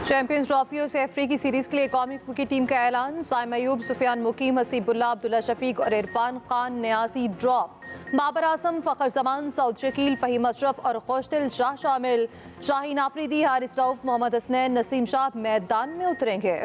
Champions Trophy से अफ्रीकी series के लिए कौमी क्रिकेट टीम का ऐलान। साइम अयूब, सुफियान मुकीम, हसीबुल्ला, अब्दुल्ला शफीक और इरफान खान न्यासी ड्रॉप। बाबर आजम, फखर जमान, सऊद शकील, फहीम अशरफ और खुशदिल शाह शामिल। शाहीन आफरीदी, हारिस रऊफ, मोहम्मद हसनैन, नसीम शाह मैदान में उतरेंगे।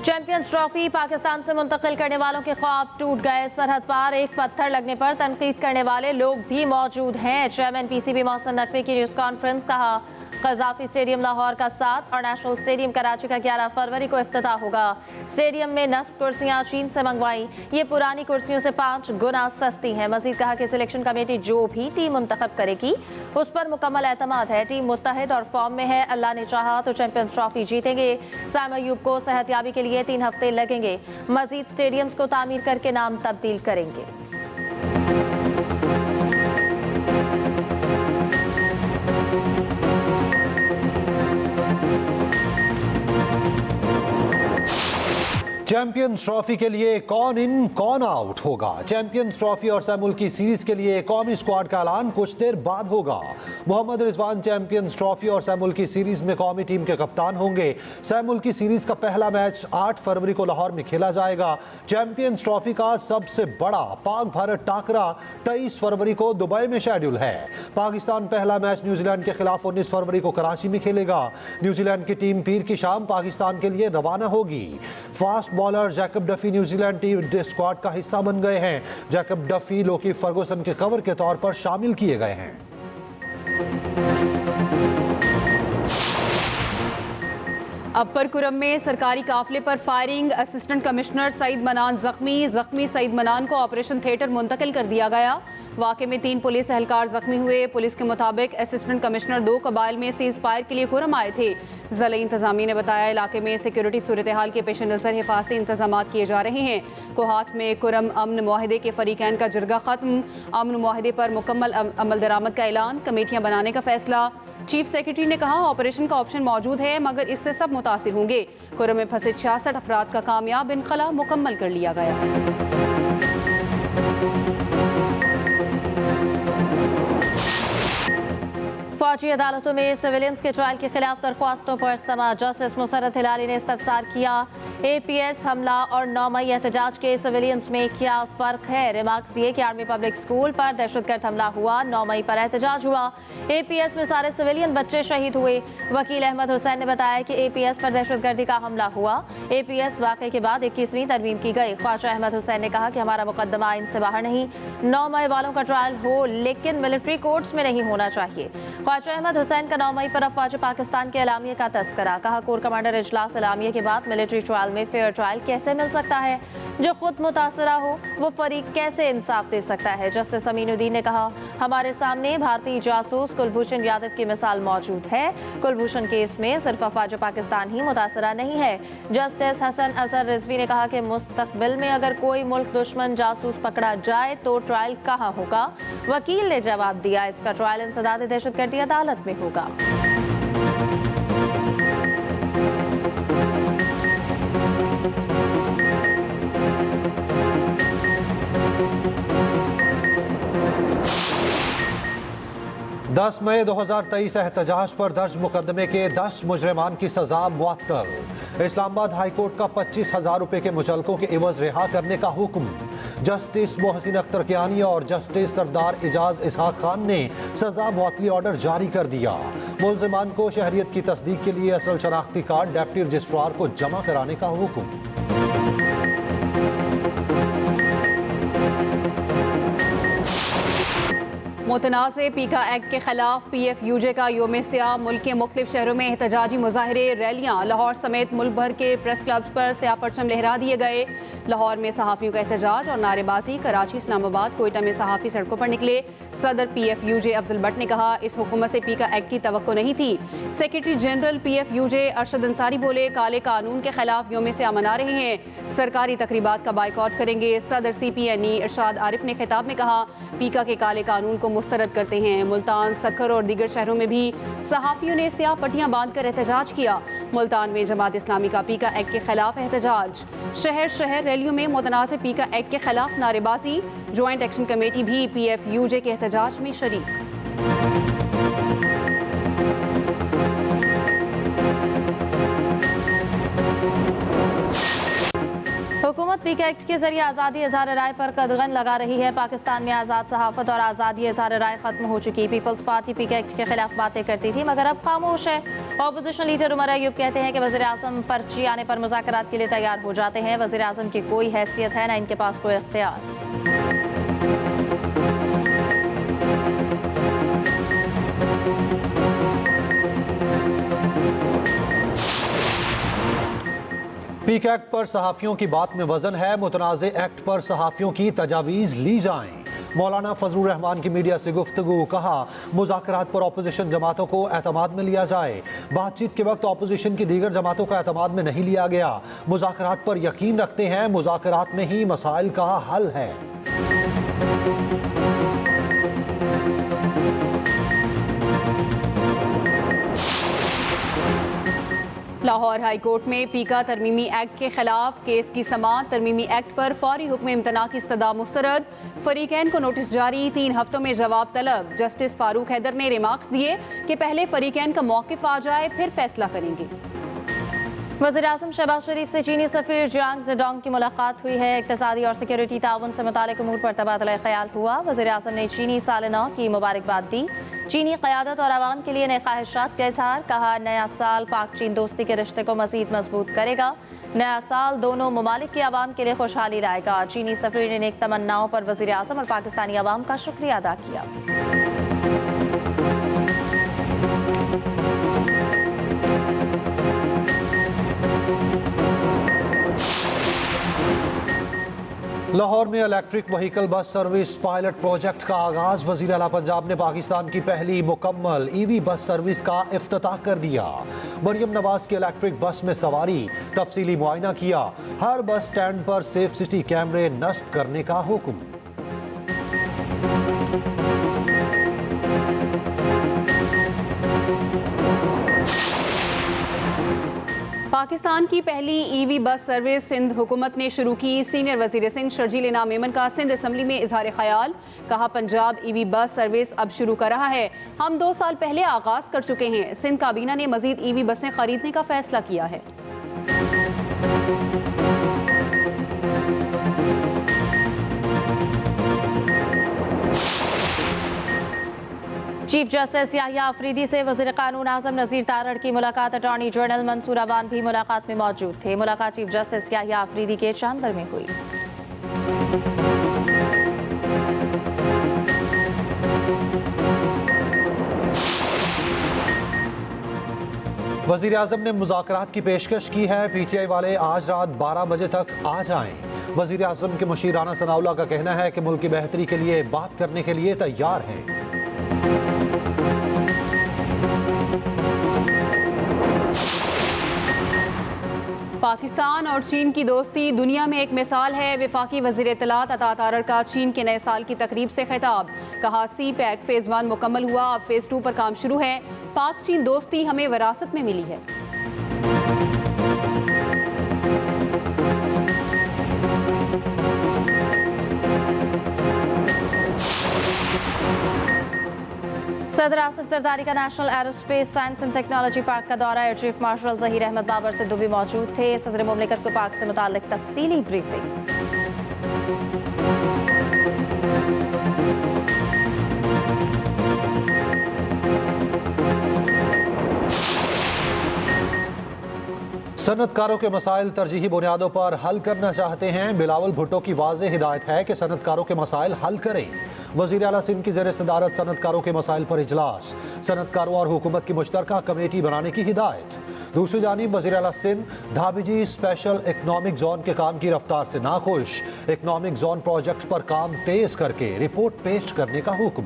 चैंपियंस ट्रॉफी पाकिस्तान से मुंतकिल करने वालों के ख्वाब टूट गए। सरहद पार एक पत्थर लगने पर तनकीद करने वाले लोग भी मौजूद हैं। चेयरमैन पीसीबी मोहसिन नकवी की न्यूज़ कॉन्फ्रेंस। कहा, कज़ाफी स्टेडियम लाहौर का 7 और नेशनल स्टेडियम कराची का 11 फरवरी को इफ्तिताह होगा। स्टेडियम में नस्ब कुर्सियां चीन से मंगवाई, ये पुरानी कुर्सियों से 5 गुना सस्ती हैं। मजीद कहा कि सिलेक्शन कमेटी जो भी टीम मुंतखब करेगी उस पर मुकम्मल एतमाद है। टीम मुत्तहिद और फॉर्म में है। अल्लाह ने चाहा तो चैंपियंस ट्रॉफी जीतेंगे। साइम अयूब को सेहतयाबी के लिए 3 हफ्ते लगेंगे। मजीद स्टेडियम्स को तामीर करके नाम तब्दील करेंगे। चैंपियंस ट्रॉफी के लिए कौन इन कौन आउट होगा। चैंपियंस ट्रॉफी और सैमुल की सीरीज के लिए कौमी स्क्वाड का ऐलान कुछ देर बाद होगा। मोहम्मद रिजवान चैंपियंस ट्रॉफी और सैमुल की सीरीज में कौमी टीम के कप्तान होंगे। सैमुल की सीरीज का पहला मैच 8 फरवरी को लाहौर में खेला जाएगा। चैंपियंस ट्रॉफी का सबसे बड़ा पाक भारत टाकरा 23 फरवरी को दुबई में शेड्यूल है। पाकिस्तान पहला मैच न्यूजीलैंड के खिलाफ 19 फरवरी को कराची में खेलेगा। न्यूजीलैंड की टीम पीर की शाम पाकिस्तान के लिए रवाना होगी। Fast bowler Jacob Duffy New Zealand team squad का हिस्सा बन गए हैं। जैकब डफी लोकी फर्गुसन के कवर के तौर पर शामिल किए गए हैं। अपर कुरम में सरकारी काफिले पर फायरिंग। असिस्टेंट कमिश्नर सईद मनान जख्मी सईद मनान को ऑपरेशन थिएटर मुंतकिल कर दिया गया। वाक़े में 3 पुलिस एहलकार जख्मी हुए। पुलिस के मुताबिक असिस्टेंट कमिश्नर 2 कबाइल में सीज फायर के लिए कुरम आए थे। ज़िला इंतजामिया ने बताया, इलाके में सिक्योरिटी सूरत हाल के पेश नज़र हिफाजती इंतजाम किए जा रहे हैं। कोहाट में कुरम अमन मुआहदे के फरीकैन का जरगा ख़त्म। अमन मुआहदे पर मुकम्मल अमल दरामद का ऐलान, कमेटियाँ बनाने का फैसला। चीफ सेक्रेटरी ने कहा, ऑपरेशन का ऑप्शन मौजूद है मगर इससे सब मुतासिर होंगे। कुरम में फंसे 66 अफराद का कामयाब इनखला मुकम्मल कर लिया गया। फौजी अदालतों में सिविलियंस के ट्रायल के खिलाफ दरख्वास्तों पर समा। जस्टिस मुसरत हिलाली ने इस्तफसार किया, APS हमला और 9 मई एहतजाज के सिविलियंस में क्या फ़र्क है। रिमार्क्स दिए कि आर्मी पब्लिक स्कूल पर दहशतगर्द हमला हुआ, 9 मई पर एहतजाज हुआ। APS में सारे सिविलियन बच्चे शहीद हुए। वकील अहमद हुसैन ने बताया कि APS पर दहशतगर्दी का हमला हुआ। APS वाक़े के बाद 21वीं तरमीम की गई। ख्वाजा अहमद हुसैन ने कहा कि हमारा मुकदमा आइन से बाहर नहीं। 9 मई वालों का ट्रायल हो लेकिन मिलिट्री कोर्ट्स में नहीं होना चाहिए। ख्वाजा अहमद हुसैन का 9 मई पर अफवाज पाकिस्तान के एलामिया का तस्करा। कहा, कोर कमांडर इजलास एलामिया के बाद मिलिट्री ट्रायल में फेयर ट्रायल कैसे मिल सकता है। जो खुद मुतासरा हो वो फरीक कैसे इंसाफ दे सकता है। जस्टिस अमीनुद्दीन ने कहा, हमारे सामने भारतीय जासूस कुलभूषण यादव की मिसाल मौजूद है। कुलभूषण केस में सिर्फ अफवाज पाकिस्तान ही मुतासरा नहीं है। जस्टिस हसन अजहर रिजवी ने कहा कि मुस्तकबिल में अगर कोई मुल्क दुश्मन जासूस पकड़ा जाए तो ट्रायल कहाँ होगा। वकील ने जवाब दिया, इसका ट्रायल इंसदाद दहशतगर्दी अदालत में होगा। 10 मई 2023 एहतजाज पर दर्ज मुकदमे के 10 मुजरिमान की सजा मुअत्तल। इस्लामाबाद हाईकोर्ट का 25,000 रुपए के मुचलकों के एवज रिहा करने का हुक्म। जस्टिस मोहसिन अख्तर कियानी और जस्टिस सरदार इजाज इसहाक खान ने सजा मुअत्तली ऑर्डर जारी कर दिया। मुलजिमान को शहरियत की तस्दीक के लिए असल शनाख्ती कार्ड डेप्टी रजिस्ट्रार को जमा कराने का हुक्म। मुतनाज़ पीका एक्ट के खिलाफ PFUJ का योम सियाह। मुल्क के मुख्तलिफ शहरों में एहतजाजी मुजाहरे, रैलियाँ। लाहौर समेत मुल्क भर के प्रेस क्लब्स पर स्याह परचम लहरा दिए गए। लाहौर में सहाफ़ियों का एहतजाज और नारेबाजी। कराची, इस्लामाबाद, कोयटा में सहाफ़ी सड़कों पर निकले। सदर PFUJ अफजल भट्ट ने कहा, इस हुकूमत से पीका एक्ट की तवक्को नहीं थी। Secretary general PFUJ Arshad Ansari बोले, काले कानून के खिलाफ योम सियाह मना रहे हैं, सरकारी तकरीबात का बाइकआउट करेंगे। सदर CPNE इरशाद आरिफ ने खिताब में कहा, पीका के काले कानून को मुस्तरद करते हैं। मुल्तान, सक्खर और दीगर शहरों में भी सहाफ़ियों ने स्याह पट्टियां बांधकर एहतजाज किया। मुल्तान में जमात इस्लामी का पीका एक्ट के खिलाफ एहतजाज। शहर शहर रैलियों में मुतनाज़िर पीका एक्ट के खिलाफ नारेबाजी। ज्वाइंट एक्शन कमेटी भी PFUJ के एहतजाज में शरीक। हुकूमत पीका एक्ट के जरिए आज़ादी इज़हार राय पर कदगन लगा रही है। पाकिस्तान में आज़ाद सहाफ़त और आज़ादी इज़हार राय खत्म हो चुकी। पीपल्स पार्टी पीका एक्ट के खिलाफ बातें करती थी मगर अब खामोश है। ऑपोजिशन लीडर उमर अयूब कहते हैं कि वज़ीर आज़म पर्ची आने पर मुज़ाकरात के लिए तैयार हो जाते हैं। वज़ीर आज़म की कोई हैसियत है न इनके पास कोई इख्तियार। पीक एक्ट पर सहाफ़ियों की बात में वजन है। मुतनाज़ एक्ट पर सहाफ़ियों की तजावीज़ ली जाएं। मौलाना फजलुर रहमान की मीडिया से गुफ्तगू। कहा, मुज़ाकरात पर अपोजिशन जमातों को एतमाद में लिया जाए। बातचीत के वक्त अपोजिशन की दीगर जमातों का एतमाद में नहीं लिया गया। मुज़ाकरात पर यकीन रखते हैं। मुज़ाकरात में ही मसाइल का हल है। लाहौर हाई कोर्ट में पीका तरमीमी एक्ट के खिलाफ केस की समाअत। तरमीमी एक्ट पर फौरी हुक्म इम्तना की इस्तदा मुस्तरद। फरीकैन को नोटिस जारी। 3 हफ्तों में जवाब तलब। जस्टिस फारूक हैदर ने रिमार्क्स दिए कि पहले फरीकैन का मौक़िफ़ आ जाए फिर फैसला करेंगे। वज़ीर आज़म शहबाज शरीफ से चीनी सफ़ीर जियांग ज़ेडोंग की मुलाकात हुई है। इक़्तिसादी और सिक्योरिटी ताउन से मुतालिक उमूर पर तबादला ख्याल हुआ। वज़ीर आज़म ने चीनी साल नौ की मुबारकबाद दी। चीनी क़यादत और आवाम के लिए नए ख्वाहिशात का इज़हार। कहा, नया साल पाक चीन दोस्ती के रिश्ते को मज़ीद मजबूत करेगा। नया साल दोनों ममालिक के आवाम के लिए खुशहाली लाएगा। चीनी सफ़ीर ने नेक तमन्नाओं पर वज़ीर आज़म और पाकिस्तानी आवाम का शुक्रिया अदा किया। लाहौर में electric vehicle bus service pilot project का आगाज। वज़ीर आला पंजाब ने पाकिस्तान की पहली मुकम्मल EV बस सर्विस का इफ्तिताह कर दिया। मरियम नवाज की इलेक्ट्रिक बस में सवारी, तफसीली मुआयना किया। हर बस स्टैंड पर सेफ सिटी कैमरे नस्ब करने का हुक्म। पाकिस्तान की पहली EV बस सर्विस सिंध हुकूमत ने शुरू की। सीनियर वजीर सिंध शर्जील इनाम मेमन का सिंध असम्बली में इजहार ख्याल। कहा, पंजाब EV बस सर्विस अब शुरू कर रहा है। हम 2 साल पहले आगाज कर चुके हैं। सिंध काबीना ने मजीद EV बसें खरीदने का फैसला किया है। चीफ जस्टिस याहिया अफरीदी से वज़ीर कानून आज़म नज़ीर तारड़ की मुलाकात। अटॉर्नी जनरल मंसूर अवान भी मुलाकात में मौजूद थे। मुलाकात चीफ जस्टिस याहिया अफरीदी के चैम्बर में हुई। वज़ीर आज़म ने मुज़ाकरात की पेशकश की है। PTI वाले आज रात 12 बजे तक आ जाएं। वज़ीर आज़म के मुशीर राना सनाउल्लाह का कहना है कि मुल्क की बेहतरी के लिए बात करने के लिए तैयार हैं। पाकिस्तान और चीन की दोस्ती दुनिया में एक मिसाल है। वफाकी वज़ीर इत्तलात अता तारड़ का चीन के नए साल की तकरीब से खिताब। कहा, CPEC फ़ेज़ 1 मुकम्मल हुआ, अब फ़ेज़ 2 पर काम शुरू है। पाक चीन दोस्ती हमें विरासत में मिली है। सदर आसिफ जरदारी का national aerospace science and technology park का दौरा। Air chief marshal Zaheer Ahmed Babar Sidhu भी मौजूद थे। सदर मुमलिकत को पार्क से मुताल्लिक तफसीली ब्रीफिंग। सनतकारों के मसाइल तरजीही बुनियादों पर हल करना चाहते हैं। बिलावल भुट्टो की वाज़ेह हिदायत है कि सनतकारों के मसाइल हल करें। वज़ीर आला सिंध की ज़ेर सदारत सनतकारों के मसाइल पर इजलास। सनतकारों और हुकूमत की मुश्तरका कमेटी बनाने की हिदायत। दूसरी जानिब वज़ीर आला सिंध धाबीजी स्पेशल इकनॉमिक जोन के काम की रफ्तार से नाखुश। इकनॉमिक जोन प्रोजेक्ट पर काम तेज करके रिपोर्ट पेश करने का हुक्म।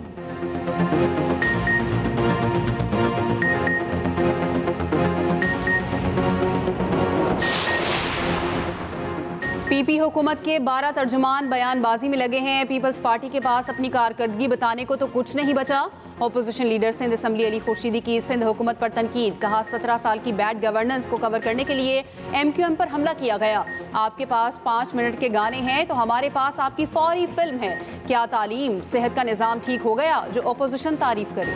पीपी हुकूमत के 12 तर्जुमान बयानबाजी में लगे हैं। पीपल्स पार्टी के पास अपनी कारकर्दगी बताने को तो कुछ नहीं बचा। Opposition leader Sindh assembly Ali Khurshidi की सिंध हुकूमत पर तनकीद। कहा 17 साल की बैड गवर्नेंस को कवर करने के लिए MQM पर हमला किया गया। आपके पास 5 मिनट के गाने हैं तो हमारे पास आपकी फौरी फिल्म है। क्या तालीम सेहत का निज़ाम ठीक हो गया जो ऑपोजिशन तारीफ करे।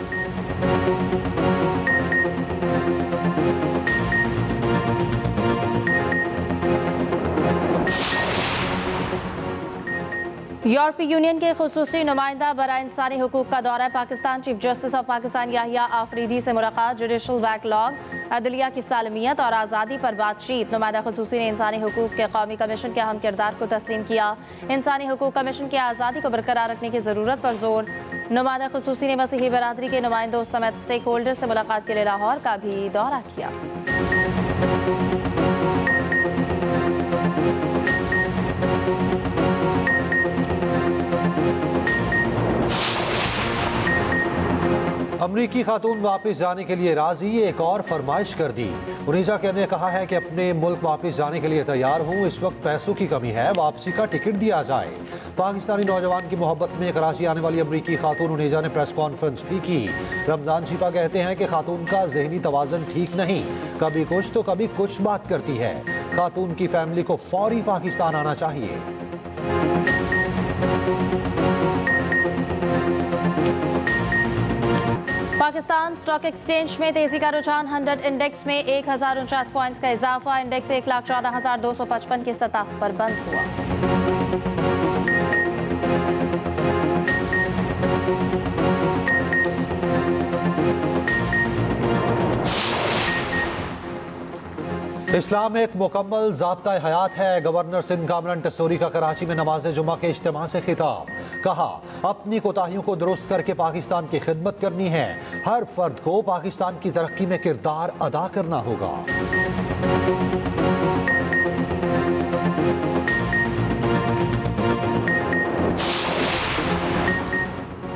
यूरोपीय यूनियन के खुसूसी नुमाइंदा बराए इंसानी हुकूक का दौरा Pakistan. Chief justice of Pakistan Yahya Afridi से मुलाकात। जुडिशल बैकलॉग, अदलिया की सालमियत और आज़ादी पर बातचीत। नुमाइंदा खुसूसी ने इंसानी हुकूक के कौमी कमीशन के अहम किरदार को तस्लीम किया। इंसानी हुकूक कमीशन की आज़ादी को बरकरार रखने की ज़रूरत पर जोर। नुमाइंदा खुसूसी ने मसीही बरादरी के नुमाइंदों समेत स्टेक होल्डर से मुलाकात के लिए लाहौर का भी दौरा किया। अमरीकी खातून वापस जाने के लिए राजी, एक और फरमाइश कर दी। उनीजा ने कहा है कि अपने मुल्क वापस जाने के लिए तैयार हूँ। इस वक्त पैसों की कमी है, वापसी का टिकट दिया जाए। पाकिस्तानी नौजवान की मोहब्बत में कराची आने वाली अमरीकी खातून उनीजा ने प्रेस कॉन्फ्रेंस भी की। रमजान शिपा कहते हैं कि खातून का जहनी तवाज़न ठीक नहीं, कभी कुछ तो कभी कुछ बात करती है। खातून की फैमिली को फौरी पाकिस्तान आना चाहिए। पाकिस्तान स्टॉक एक्सचेंज में तेजी का रुझान। 100 इंडेक्स में 1049 पॉइंट्स का इजाफा। इंडेक्स 1,14,255 की सतह पर बंद हुआ। इस्लाम एक मुकम्मल ज़ाब्ता हयात है। गवर्नर सिंध कामरान टसूरी का कराची में नमाज जुमा के इज्तिमा से खिताब। कहा अपनी कोताहियों को दुरुस्त करके पाकिस्तान की खिदमत करनी है। हर फर्द को पाकिस्तान की तरक्की में किरदार अदा करना होगा।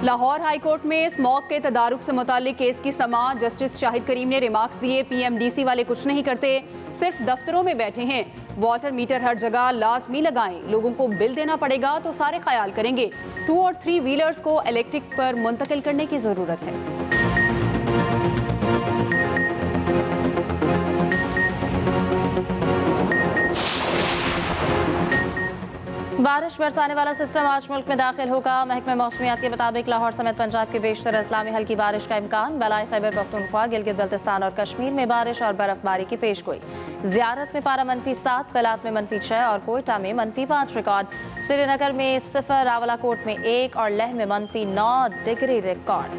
लाहौर हाईकोर्ट में स्मॉग के तदारुक से मुताल्लिक केस की समाअत। जस्टिस शाहिद करीम ने रिमार्क्स दिए, PMDC वाले कुछ नहीं करते, सिर्फ दफ्तरों में बैठे हैं। वाटर मीटर हर जगह लाजमी लगाएं। लोगों को बिल देना पड़ेगा तो सारे ख्याल करेंगे। 2 और 3 व्हीलर्स को इलेक्ट्रिक पर मुंतकिल करने की जरूरत है। बारिश बरसाने वाला सिस्टम आज मुल्क में दाखिल होगा। महकमे मौसमियात के मुताबिक लाहौर समेत पंजाब के बेशतर अजला में हल्की बारिश का इम्कान। बलाई खैबर पख्तूनख्वा, गिलगित बल्तिस्तान और कश्मीर में बारिश और बर्फबारी की पेशगोई। ज़ियारत में पारा -7, कलात में -6 और कोयटा में -5 रिकॉर्ड। श्रीनगर में 0, रावलाकोट में 1 और लेह में -9 डिग्री रिकॉर्ड।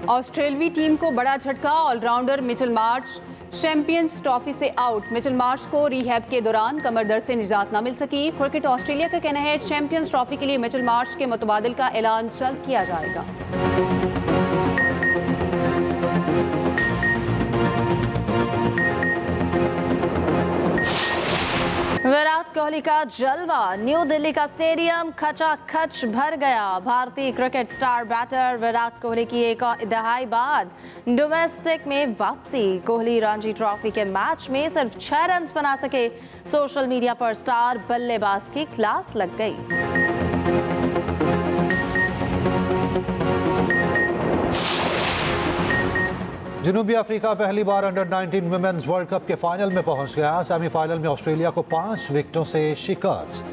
ऑस्ट्रेलवी टीम को बड़ा झटका। Allrounder Mitchell Marsh Champions Trophy से आउट। मिचेल मार्श को रिहैब के दौरान कमर दर्द से निजात न मिल सकी। क्रिकेट ऑस्ट्रेलिया का कहना है चैंपियंस ट्रॉफी के लिए मिचेल मार्श के मुतबादिल का ऐलान जल्द किया जाएगा। विराट कोहली का जलवा। न्यू दिल्ली का स्टेडियम खचाखच भर गया। भारतीय cricket star batter Virat Kohli की एक दहाई बाद डोमेस्टिक में वापसी। कोहली रणजी ट्रॉफी के मैच में सिर्फ 6 रन बना सके। सोशल मीडिया पर स्टार बल्लेबाज की क्लास लग गई। जनूबी अफ्रीका पहली बार अंडर-19 वुमेन्स वर्ल्ड कप के फाइनल में पहुंच गया। सेमीफाइनल में ऑस्ट्रेलिया को 5 विकेटों से शिकस्त।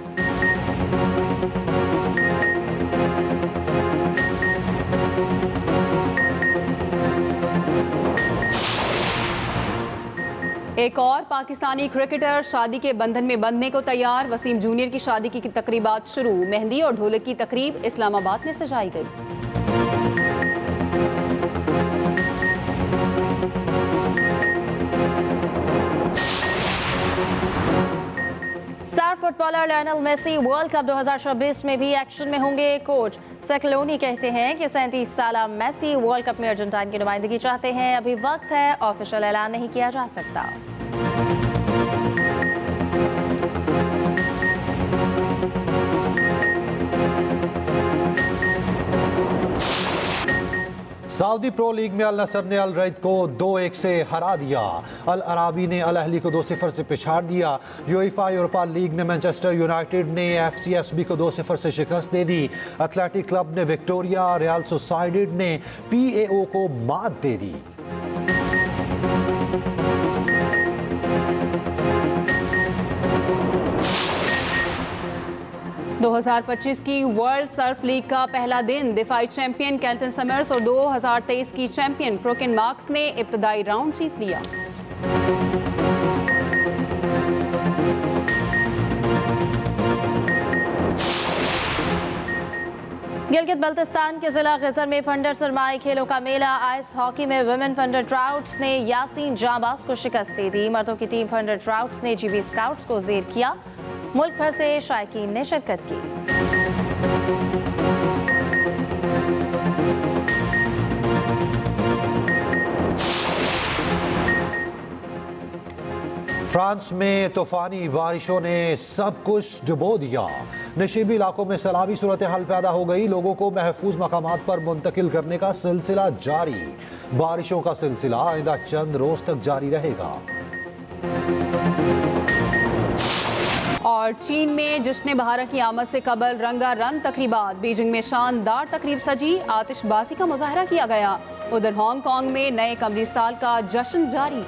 एक और पाकिस्तानी क्रिकेटर शादी के बंधन में बंधने को तैयार। वसीम जूनियर की शादी की तकरीबात शुरू। मेहंदी और ढोलक की तकरीब इस्लामाबाद में सजाई गई। Star footballer Lionel Messi world cup 2026 में भी एक्शन में होंगे। कोच सेक्लोनी कहते हैं कि 37 साला मेसी वर्ल्ड कप में अर्जेंटाइन की नुमाइंदगी चाहते हैं। अभी वक्त है, ऑफिशियल ऐलान नहीं किया जा सकता। सऊदी प्रो लीग में अल नसर ने अल रैद को 2-1 से हरा दिया। अल अराबी ने अल अहली को 2-0 से पिछाड़ दिया। यूएफा यूरोपा लीग में मैनचेस्टर यूनाइटेड ने एफसीएसबी को 2-0 से शिकस्त दे दी। एथलेटिक क्लब ने विक्टोरिया, रियल सोसाइडेड ने पीएओ को मात दे दी। दो 2025 की वर्ल्ड सर्फ लीग का पहला दिन दिफाई चैंपियन केल्टन समर्स और 2023 की चैंपियन ब्रोकन मार्क्स ने इब्तदाई राउंड जीत लिया। गिलगित बल्तिस्तान के जिला गिजर में फंडर सरमाई खेलों का मेला। आइस हॉकी में वुमेन फंडर ट्राउट्स ने यासीन जांबाज को शिकस्त दे दी। मर्दों की टीम फंडर ट्राउट्स ने जीबी स्काउट्स को जेर किया। मुल्क भर से शायकीन ने शिरकत की। फ्रांस में तूफानी बारिशों ने सब कुछ डुबो दिया। नशीबी इलाकों में सैलाबी सूरत हाल पैदा हो गई। लोगों को महफूज मकामात पर मुंतकिल करने का सिलसिला जारी। बारिशों का सिलसिला आइंदा चंद रोज तक जारी रहेगा। और चीन में जश्न बहारा की आमद से कबल रंगारंग तकरीबात। बीजिंग में शानदार तकरीब सजी, आतिशबाजी का मुजाहरा किया गया। उधर हांगकांग में नए कमरी साल का जश्न जारी।